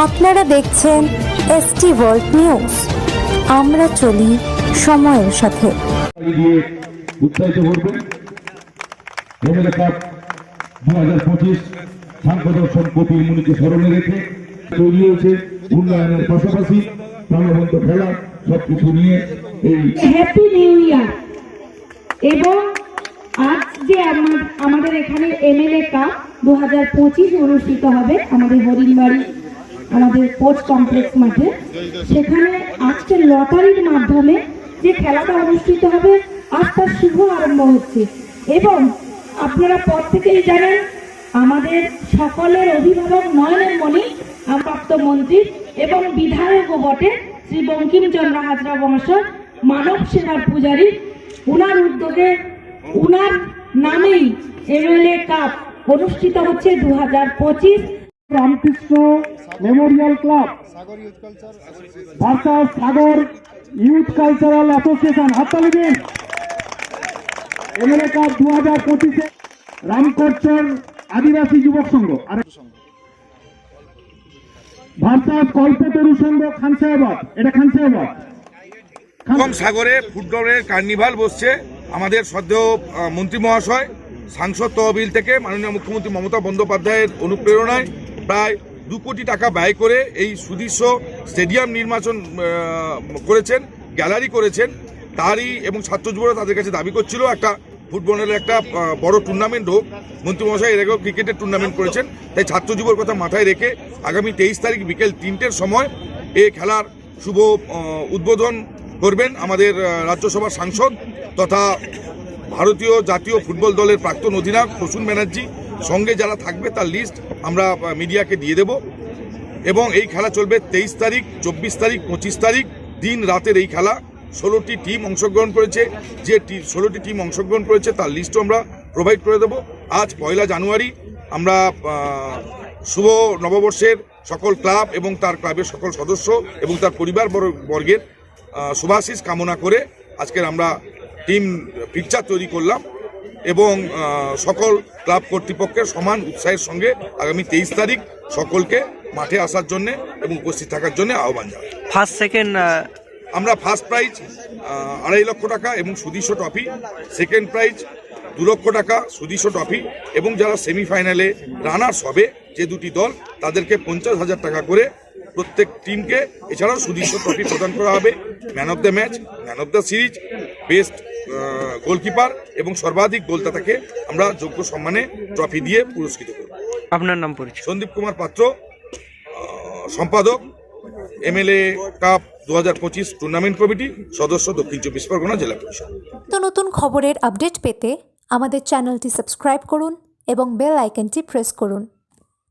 আপনারা দেখছেন ST world news. আমরা চলি সময়ের সাথে। উৎসাহিত করবেন এমএলএ কাপ 2025 সাংসদ কপিল মুনিকে স্মরণে রেখে তৈরি হয়েছে উন্নয়নের পাশাপাশি প্রাণবন্ত খেলা সবকিছু নিয়ে এই হ্যাপি নিউ ইয়ার। এবং আজ যে আমাদের এখানে এমএলএ কাপ 2025 অনুষ্ঠিত হবে আমাদের হরিণবাড়ি আমাদের স্পোর্টস কমপ্লেক্স মাঠে, সেখানে আজকে লটারির মাধ্যমে যে খেলাটা অনুষ্ঠিত হবে আজ তার শুভ আরম্ভ হচ্ছে। এবং আপনারা পর থেকেই জানেন আমাদের সকলের অভিভাবক নয়নের মণি প্রাপ্ত মন্ত্রী এবং বিধায়কও বটে শ্রী বঙ্কিমচন্দ্র হাজরা মহাশয় মানব সেবার পূজারী, উনার উদ্যোগে উনার নামেই এমএলএ কাপ অনুষ্ঠিত হচ্ছে 2025। রামকৃষ্ণ মেমোরিয়াল ক্লাব ভার্সাস সাগর ইউথ কালচারাল অ্যাসোসিয়েশন, হাততালি দিন। এমএলএ কাপ 2025 রামকরচর আদিবাসী যুবক সংঘ আর ভার্সাস কল্পতরু সংঘ খানসাহাবাদ, এটা খানসাহাবাদ। সাগরে ফুটবলের কার্নিভাল বসছে। আমাদের শ্রদ্ধেয় মন্ত্রী মহাশয় সাংসদ তহবিল থেকে মাননীয় মুখ্যমন্ত্রী মমতা বন্দ্যোপাধ্যায়ের অনুপ্রেরণায় প্রায় 2 কোটি টাকা ব্যয় করে এই সুদৃশ্য স্টেডিয়াম নির্মাণ করেছেন, গ্যালারি করেছেন। তারই এবং ছাত্র যুবরা তাদের কাছে দাবি করছিল একটা ফুটবলের একটা বড় টুর্নামেন্ট হোক। মন্ত্রী মহাশয় এর আগেও ক্রিকেটের টুর্নামেন্ট করেছেন, তাই ছাত্র যুবর কথা মাথায় রেখে আগামী 23 তারিখ বিকেল 3টের সময় এই খেলার শুভ উদ্বোধন করবেন আমাদের রাজ্যসভার সাংসদ তথা ভারতীয় জাতীয় ফুটবল দলের প্রাক্তন অধিনায়ক প্রসূন ব্যানার্জি। সঙ্গে যারা থাকবে তার লিস্ট আমরা মিডিয়াকে দিয়ে দেব। এবং এই খেলা চলবে 23 তারিখ, 24 তারিখ, 25 তারিখ দিন রাতের এই খেলা। 16টি টিম অংশগ্রহণ করেছে। যে 16টি টিম অংশগ্রহণ করেছে তার লিস্টও আমরা প্রোভাইড করে দেব। আজ 1 জানুয়ারি আমরা শুভ নববর্ষের সকল ক্লাব এবং তার ক্লাবের সকল সদস্য এবং তার পরিবার বর্গের শুভাশিস কামনা করে আজকের আমরা টিম পিকচার তৈরি করলাম এবং সকল ক্লাব কর্তৃপক্ষের সমান উৎসাহের সঙ্গে আগামী 23 তারিখ সকলকে মাঠে আসার জন্য এবং উপস্থিত থাকার জন্য আহ্বান জানাই। ফার্স্ট সেকেন্ড আমরা ফার্স্ট প্রাইজ 2.5 লক্ষ টাকা এবং সুদৃশ্য ট্রফি, সেকেন্ড প্রাইজ 2 লক্ষ টাকা সুদৃশ্য ট্রফি এবং যারা সেমিফাইনালে রানার্স হবে যে 2টি দল তাদেরকে 50,000 টাকা করে প্রত্যেক টিমকে এছাড়াও সুদৃশ্য ট্রফি প্রদান করা হবে। Man of the match, man of the series, best goalkeeper এবং সর্বাধিক গোলদাতাকে আমরা যোগ্য সম্মানে ট্রফি দিয়ে পুরস্কৃত করব। আপনার নাম পরিচয়? সন্দীপ কুমার পাত্র, সম্পাদক, এমএলএ কাপ 2025 টুর্নামেন্ট কমিটি সদস্য, দক্ষিণ 24 পরগনা জেলা পরিষদ। তো নতুন খবরের আপডেট পেতে আমাদের চ্যানেলটি সাবস্ক্রাইব করুন এবং বেল আইকনটি প্রেস করুন।